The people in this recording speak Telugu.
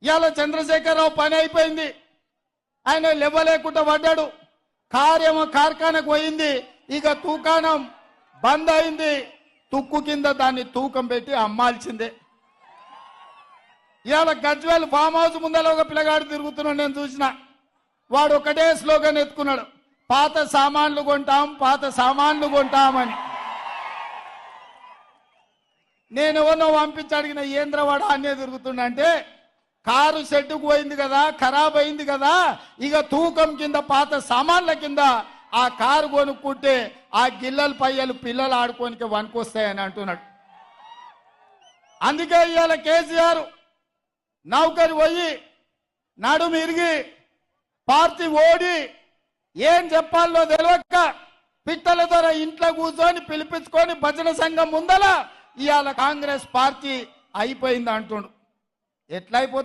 ఇవాళ చంద్రశేఖరరావు పని అయిపోయింది, ఆయన లేవలేకుండా పడ్డాడు. కారేమో కార్ఖానకు పోయింది, ఇక తూకానం బంద్ అయింది. తుక్కు కింద దాన్ని తూకం పెట్టి అమ్మాల్సిందే. ఇవాళ గజ్వేల్ ఫామ్ హౌస్ ముందర ఒక పిల్లగాడు తిరుగుతున్నాడు, నేను చూసిన. వాడు ఒకటే స్లోగన్ ఎత్తుకున్నాడు, పాత సామాన్లు కొంటాం, పాత సామాన్లు కొంటామని. నేను ఎవరినో పంపించి అడిగిన, ఏంద్రవాడు అన్నే తిరుగుతుండంటే, కారు షెడ్డుకు పోయింది కదా, ఖరాబ్ అయింది కదా, ఇక తూకం కింద పాత సామాన్ల కింద ఆ కారు కొనుక్కుంటే ఆ గిల్లలు పయ్యలు పిల్లలు ఆడుకోనికి వనుకొస్తాయని అంటున్నాడు. అందుకే ఇవాళ కేసీఆర్ నౌకరి పోయి నడుము ఇరిగి పార్టీ ఓడి ఏం చెప్పాలో తెలియక పిట్టల ద్వారా ఇంట్లో కూర్చొని పిలిపించుకొని భజన సంఘం ముందల ఇవాళ కాంగ్రెస్ పార్టీ అయిపోయింది అంటుండు. ఎట్లయిపోతుంది?